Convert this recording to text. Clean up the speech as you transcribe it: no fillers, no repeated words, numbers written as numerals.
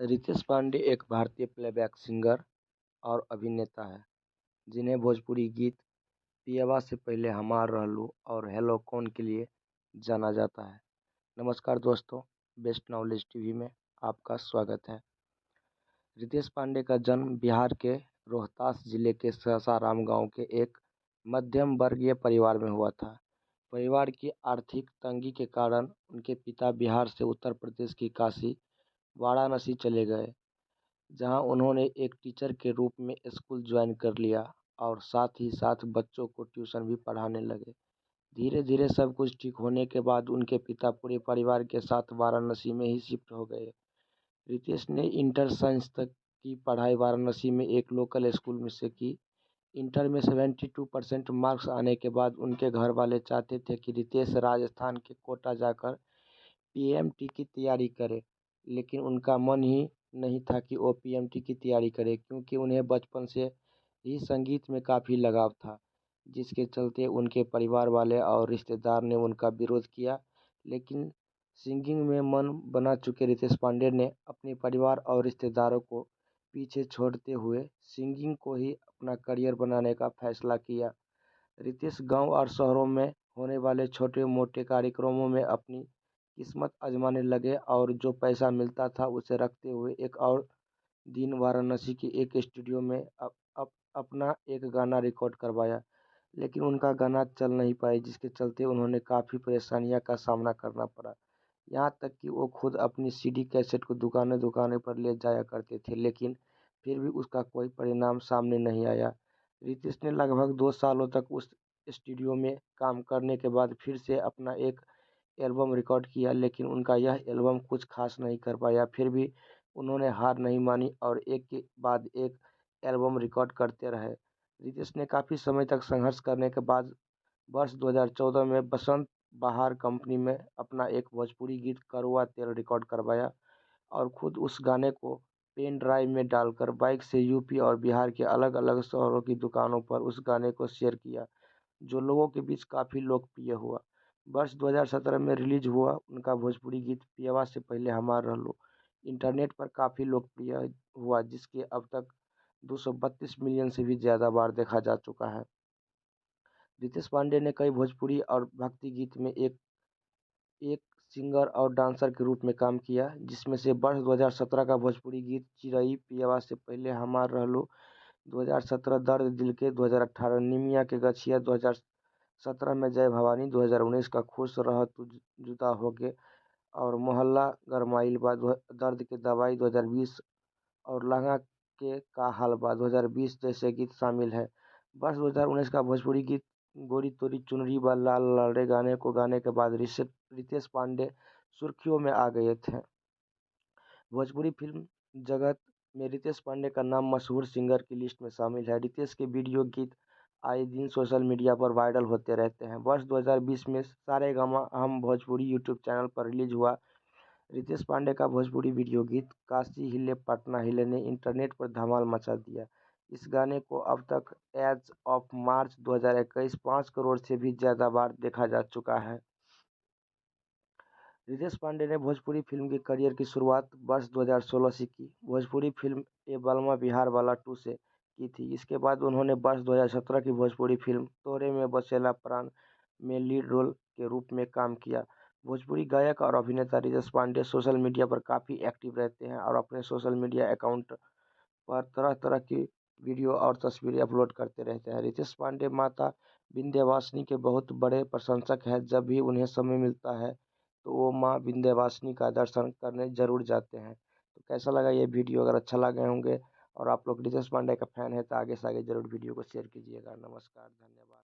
रितेश पांडे एक भारतीय playback singer और अभिनेता हैं, जिन्हें भोजपुरी गीत "पियवा से पहिले हमार रहलू" और "हेलो कौन" के लिए जाना जाता है। नमस्कार दोस्तों, बेस्ट नॉलेज टीवी में आपका स्वागत है। रितेश पांडे का जन्म बिहार के रोहतास जिले के सासाराम गांव के एक मध्यम वर्गीय परिवार में हुआ था। परिवार की आर्थिक तंगी के कारण उनके पिता बिहार से उत्तर प्रदेश की काशी, वाराणसी चले गए, जहां उन्होंने एक टीचर के रूप में स्कूल ज्वाइन कर लिया और साथ ही साथ बच्चों को ट्यूशन भी पढ़ाने लगे। धीरे धीरे सब कुछ ठीक होने के बाद उनके पिता पूरे परिवार के साथ वाराणसी में ही शिफ्ट हो गए। रितेश ने इंटर साइंस तक की पढ़ाई वाराणसी में एक लोकल स्कूल में से की। इंटर में 72% मार्क्स आने के बाद उनके घर वाले चाहते थे कि रितेश राजस्थान के कोटा जाकर पीएमटी की तैयारी करे, लेकिन उनका मन ही नहीं था कि वो पीएमटी की तैयारी करे, क्योंकि उन्हें बचपन से ही संगीत में काफ़ी लगाव था, जिसके चलते उनके परिवार वाले और रिश्तेदार ने उनका विरोध किया। लेकिन सिंगिंग में मन बना चुके रितेश पांडे ने अपने परिवार और रिश्तेदारों को पीछे छोड़ते हुए सिंगिंग को ही अपना करियर बनाने का फैसला किया। रितेश गांव और शहरों में होने वाले छोटे मोटे कार्यक्रमों में अपनी किस्मत आजमाने लगे और जो पैसा मिलता था उसे रखते हुए एक और दिन वाराणसी की एक स्टूडियो में अपना एक गाना रिकॉर्ड करवाया। लेकिन उनका गाना चल नहीं पाई, जिसके चलते उन्होंने काफ़ी परेशानियों का सामना करना पड़ा। यहाँ तक कि वो खुद अपनी सीडी कैसेट को दुकानें दुकानें पर ले जाया करते थे, लेकिन फिर भी उसका कोई परिणाम सामने नहीं आया। रितेश ने लगभग 2 सालों तक उस स्टूडियो में काम करने के बाद फिर से अपना एक एल्बम रिकॉर्ड किया, लेकिन उनका यह एल्बम कुछ खास नहीं कर पाया। फिर भी उन्होंने हार नहीं मानी और एक के बाद एक एल्बम रिकॉर्ड करते रहे। रितेश ने काफ़ी समय तक संघर्ष करने के बाद वर्ष 2014 में बसंत बहार कंपनी में अपना एक भोजपुरी गीत "कड़वा तेल" रिकॉर्ड करवाया और खुद उस गाने को पेन ड्राइव में डालकर बाइक से यूपी और बिहार के अलग अलग शहरों की दुकानों पर उस गाने को शेयर किया, जो लोगों के बीच काफ़ी लोकप्रिय हुआ। वर्ष 2017 में रिलीज हुआ उनका भोजपुरी गीत "पियवा से पहिले हमार रहलू" इंटरनेट पर काफ़ी लोकप्रिय हुआ, जिसके अब तक 232 मिलियन से भी ज़्यादा बार देखा जा चुका है। रितेश पांडे ने कई भोजपुरी और भक्ति गीत में एक एक सिंगर और डांसर के रूप में काम किया, जिसमें से वर्ष 2017 का भोजपुरी गीत "चिरई पियवा से पहिले हमार रहलू", 2017 "दर्द दिल के", 2018 "निमिया के गछिया", 2017 में "जय भवानी", 2019 का "खुश रह तू जुदा होके" और "मोहल्ला गरमाइल बा", "दर्द के दवाई" 2020 और "लहंगा के का हाल बा" 2020 जैसे गीत शामिल हैं। वर्ष 2019 का भोजपुरी गीत "गोरी तोरी चुनरी बा लाल लाल रे" गाने को गाने के बाद रितेश पांडे सुर्खियों में आ गए थे। भोजपुरी फिल्म जगत में रितेश पांडे का नाम मशहूर सिंगर की लिस्ट में शामिल है। रितेश के वीडियो गीत आए दिन सोशल मीडिया पर वायरल होते रहते हैं। वर्ष 2020 में सारेगामा हम भोजपुरी यूट्यूब चैनल पर रिलीज हुआ रितेश पांडे का भोजपुरी वीडियो गीत "काशी हिले पटना हिले" ने इंटरनेट पर धमाल मचा दिया। इस गाने को अब तक एज ऑफ मार्च 2021 5 करोड़ से भी ज़्यादा बार देखा जा चुका है। रितेश पांडे ने भोजपुरी फिल्म के करियर की शुरुआत वर्ष 2016 से की। भोजपुरी फिल्म "ए बलमा बिहार वाला 2" से की थी। इसके बाद उन्होंने वर्ष 2017 की भोजपुरी फिल्म "तोरे में बसेला प्राण" में लीड रोल के रूप में काम किया। भोजपुरी गायक और अभिनेता रितेश पांडे सोशल मीडिया पर काफ़ी एक्टिव रहते हैं और अपने सोशल मीडिया अकाउंट पर तरह तरह की वीडियो और तस्वीरें अपलोड करते रहते हैं। रितेश पांडे माता विंध्यवासिनी के बहुत बड़े प्रशंसक हैं। जब भी उन्हें समय मिलता है तो वो माँ विंध्यवासिनी का दर्शन करने जरूर जाते हैं। तो कैसा लगा ये वीडियो? अगर अच्छा लगे होंगे और आप लोग रितेश पांडे का फैन है तो आगे से आगे जरूर वीडियो को शेयर कीजिएगा। नमस्कार, धन्यवाद।